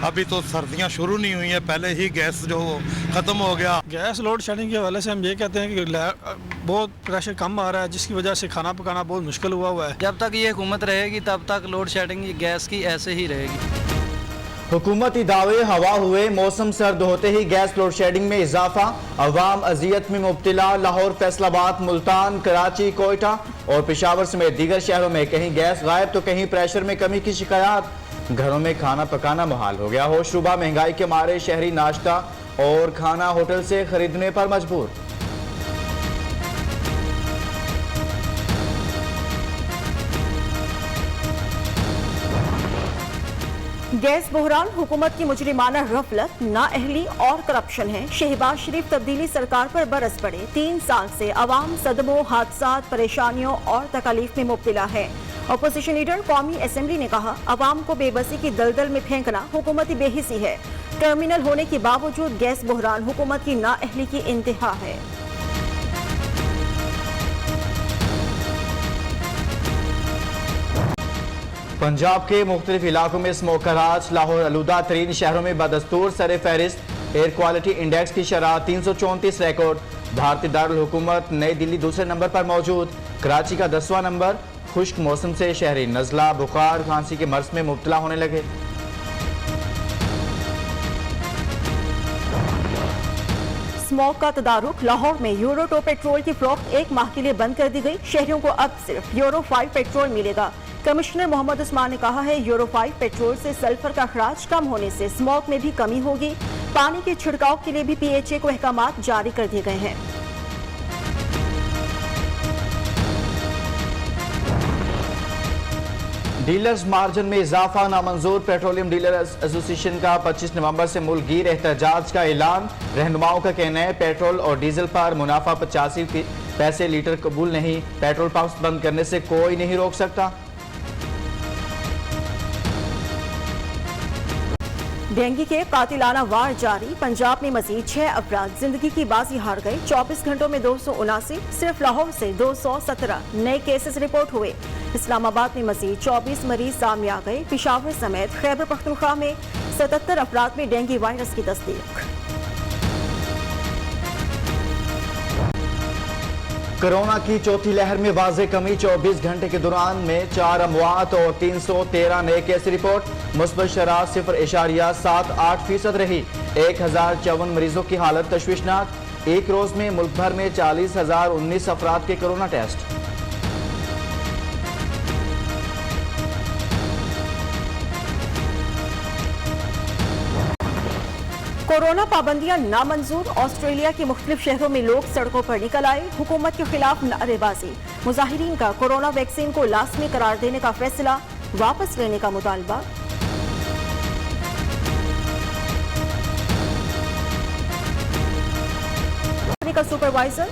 अभी तो सर्दियां शुरू नहीं हुई हैं, पहले ही गैस जो ख़त्म हो गया। गैस लोड शेडिंग के हवाले से हम ये कहते हैं कि बहुत प्रेशर कम आ रहा है, जिसकी वजह से खाना पकाना बहुत मुश्किल हुआ है। जब तक ये हुकूमत रहेगी तब तक लोड शेडिंग गैस की ऐसे ही रहेगी। हुकूमती दावे हवा हुए, मौसम सर्द होते ही गैस लोड शेडिंग में इजाफा, अवाम अजियत में मुब्तला। लाहौर, फैसलाबाद, मुल्तान, कराची, कोयटा और पेशावर समेत दीगर शहरों में कहीं गैस गायब तो कहीं प्रेशर में कमी की शिकायत। घरों में खाना पकाना मुहाल हो गया। होशरुबा महंगाई के मारे शहरी नाश्ता और खाना होटल से खरीदने पर मजबूर। गैस बहरान हुकूमत की मुजरिमाना गफलत, नाअहली और करप्शन है। शहबाज शरीफ तब्दीली सरकार पर बरस पड़े। 3 साल से अवाम सदमों, हादसात, परेशानियों और तकलीफ में मुब्तला है। अपोजिशन लीडर कौमी असेंबली ने कहा, अवाम को बेबसी की दलदल में फेंकना हुकूमती बेहिसी है। टर्मिनल होने के बावजूद गैस बहरान हुकूमत की नाअहली की इंतहा है। पंजाब के मुख्तलिफ इलाकों में स्मोक का राज। लाहौर आलूदा तरीन शहरों में बदस्तूर सर फहरिस्त। एयर क्वालिटी इंडेक्स की शरह 334 रिकॉर्ड। भारतीय दारुल हुकूमत नई दिल्ली दूसरे नंबर पर मौजूद। कराची का 10वां नंबर। खुश्क मौसम से शहरी नज़ला, बुखार, खांसी के मर्ज में मुब्तला होने लगे। स्मोक का तदारुक। लाहौर में यूरो 2 पेट्रोल की फरोख्त 1 माह के लिए बंद कर दी गई। शहरियों को अब सिर्फ यूरो 5 पेट्रोल मिलेगा। कमिश्नर मोहम्मद उस्मान ने कहा है, यूरो 5 पेट्रोल से सल्फर का खराज कम होने से स्मोक में भी कमी होगी। पानी के छिड़काव के लिए भी PHA को अहकामात जारी कर दिए गए हैं। डीलर्स मार्जिन में इजाफा नामंजूर। पेट्रोलियम डीलर्स एसोसिएशन का 25 नवंबर से मुल्कगीर एहतजाज का ऐलान। रहनुमाओं का कहना है, पेट्रोल और डीजल पर मुनाफा 85 पैसे लीटर कबूल नहीं। पेट्रोल पंप बंद करने से कोई नहीं रोक सकता। डेंगू के कातिलाना वार जारी। पंजाब में मजीद 6 अफराद जिंदगी की बाजी हार गए। 24 घंटों में 279। सिर्फ लाहौर से 217 नए केसेस रिपोर्ट हुए। इस्लामाबाद में मजीद 24 मरीज सामने आ गए। पेशावर समेत खैबर पख्तूनख्वा में 77 अफराद में डेंगू वायरस की तस्दीक। कोरोना की चौथी लहर में वाज़े कमी। 24 घंटे के दौरान में 4 अमवात और 313 नए केस रिपोर्ट। मुस्बत शरह 0.78% रही। 1054 मरीजों की हालत तशवीशनाक। एक रोज में मुल्क भर में 40,019 अफराद के कोरोना टेस्ट। कोरोना पाबंदियां नामंजूर। ऑस्ट्रेलिया के मुख्तलिफ शहरों में लोग सड़कों पर निकल आए। हुकूमत के खिलाफ नारेबाजी। मुजाहिरीन का कोरोना वैक्सीन को लाजमी करार देने का फैसला वापस लेने का मुतालबा। का सुपरवाइजर।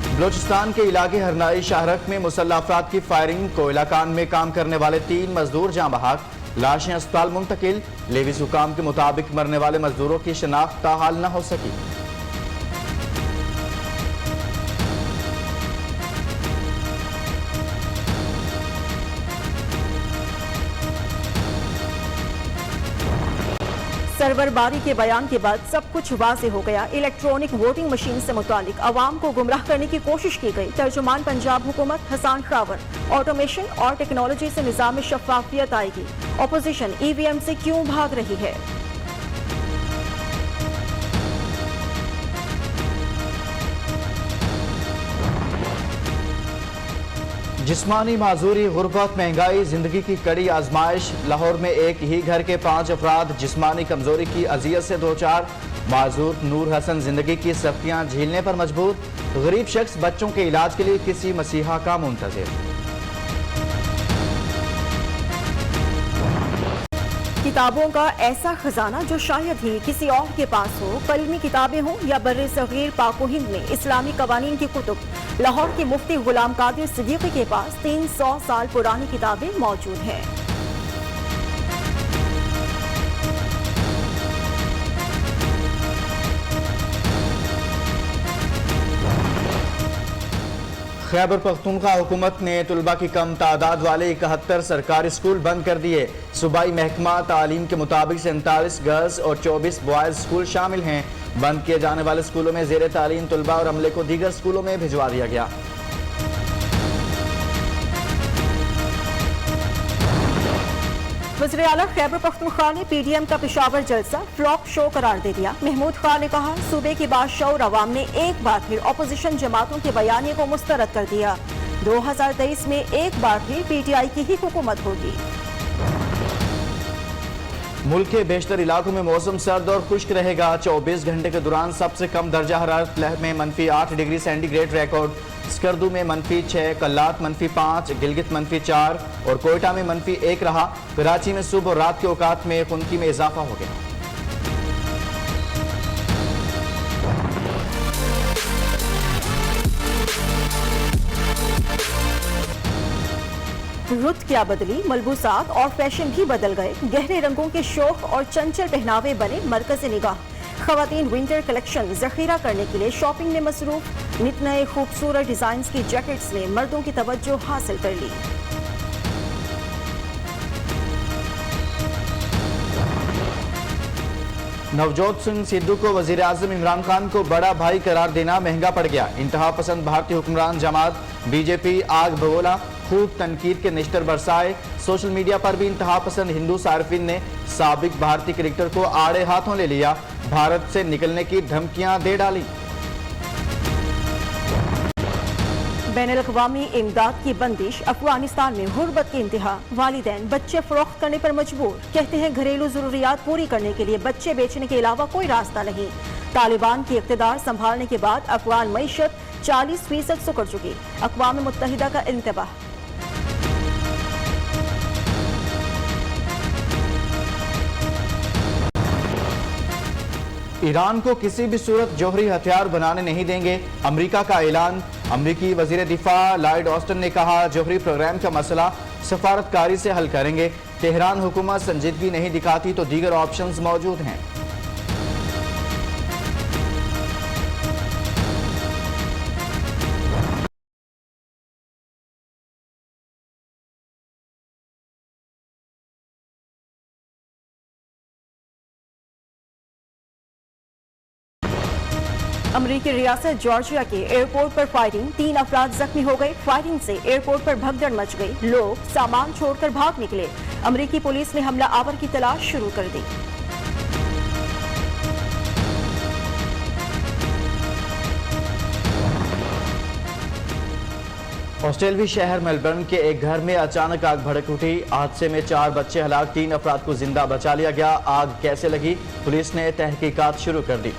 बलोचिस्तान के इलाके हरनाई शाहरख में मुसल्लह अफराद की फायरिंग। कोयला कान में काम करने वाले 3 मजदूर जाँ बहक। लाशें अस्पताल मुंतकिल। लेविस हुकाम के मुताबिक मरने वाले मजदूरों की शनाख्त ताहाल न हो सकी। सरवरबारी के बयान के बाद सब कुछ वाज़े हो गया। इलेक्ट्रॉनिक वोटिंग मशीन से मुतालिक अवाम को गुमराह करने की कोशिश की गई। तर्जुमान पंजाब हुकूमत हसान खावर, ऑटोमेशन और टेक्नोलॉजी से निज़ाम में शफाफियत आएगी। अपोजिशन EVM से क्यों भाग रही है? जिस्मानी माजूरी, गुर्बत, महंगाई, जिंदगी की कड़ी आजमाइश। लाहौर में एक ही घर के 5 अफराद जिस्मानी कमजोरी की अजियत से दो चार। माजूर नूर हसन जिंदगी की सख्तियां झेलने पर मजबूर। गरीब शख्स बच्चों के इलाज के लिए किसी मसीहा का मुंतजिर। किताबों का ऐसा खजाना जो शायद ही किसी और के पास हो। कलमी किताबें हों या बर्रे सगीर पाक हिंद में इस्लामी कवानीन की कुतुब। लाहौर के मुफ्ती गुलाम कादिर सिद्दीकी के पास 300 साल पुरानी किताबें मौजूद हैं। खैबर पख्तूनख्वा हुकूमत ने तुलबा की कम तादाद वाले 71 सरकारी स्कूल बंद कर दिए। सूबाई महकमा तालीम के मुताबिक 47 गर्ल्स और 24 बॉयज स्कूल शामिल हैं। बंद किए जाने वाले स्कूलों में ज़ेरे तालीम तलबा और अमले को दीगर स्कूलों में भिजवा दिया गया। वज़ीर आला खैबर पख्तूनख्वा ने PDM का पेशावर जलसा फ्लॉप शो करार दे दिया। महमूद खान ने कहा, सूबे के बादशाह और अवाम ने एक बार फिर अपोजिशन जमातों के बयानिए को मुस्तरद कर दिया। 2023 में एक बार फिर PTI की ही हुकूमत होगी। मुल्क के बेशतर इलाकों में मौसम सर्द और खुश्क रहेगा। 24 घंटे के दौरान सबसे कम दर्जा हरारत लेह में -8 डिग्री सेंटीग्रेड रिकॉर्ड, स्कर्दू में -6, कल्लात -5, गिलगित -4 और कोयटा में -1 रहा। कराची में सुबह और रात के औकात में खुनकी में इजाफा हो गया। रुत क्या बदली, मलबूसात और फैशन भी बदल गए। गहरे रंगों के शौक और चंचल पहनावे बने मरकज़ निगाह। खवातीन विंटर कलेक्शन जखीरा करने के लिए शॉपिंग में मसरूफ। नित नए खूबसूरत डिजाइन की जैकेट्स ने मर्दों की तवज्जो हासिल कर ली। नवजोत सिंह सिद्धू को वजीर आजम इमरान खान को बड़ा भाई करार देना महंगा पड़ गया। इंतहा पसंद भारतीय हुक्मरान जमात BJP आग भगोला, खूब तनकीद के निश्तर बरसाए। सोशल मीडिया पर भी इंतहा पसंद हिंदू सार्फिन ने साबिक भारतीय क्रिकेटर को आड़े हाथों ले लिया, भारत से निकलने की धमकियां दे डाली। बैनुल-अक़वामी इमदाद की बंदिश, अफगानिस्तान में गुर्बत की इंतहा। वालिदैन बच्चे फरोख्त करने पर मजबूर, कहते हैं घरेलू जरूरियात पूरी करने के लिए बच्चे बेचने के अलावा कोई रास्ता नहीं। तालिबान की इक़्तिदार संभालने के बाद अफगान मईशत 40% सुकड़ चुकी। अक़वाम मुत्तहिदा का इंतबाह। ईरान को किसी भी सूरत जौहरी हथियार बनाने नहीं देंगे, अमेरिका का ऐलान। अमेरिकी वजीर दिफा लॉयड ऑस्टिन ने कहा, जौहरी प्रोग्राम का मसला सफारतकारी से हल करेंगे। तेहरान हुकूमत संजीदगी नहीं दिखाती तो दीगर ऑप्शंस मौजूद हैं। अमरीकी रियासत जॉर्जिया के एयरपोर्ट पर फायरिंग, 3 अफराद जख्मी हो गए। फायरिंग से एयरपोर्ट पर भगदड़ मच गई, लोग सामान छोड़कर भाग निकले। अमरीकी पुलिस ने हमला आवर की तलाश शुरू कर दी। ऑस्ट्रेलियाई शहर मेलबर्न के एक घर में अचानक आग भड़क उठी। हादसे में 4 बच्चे हलाक, 3 अफराद को जिंदा बचा लिया गया। आग कैसे लगी, पुलिस ने तहकीकात शुरू कर दी।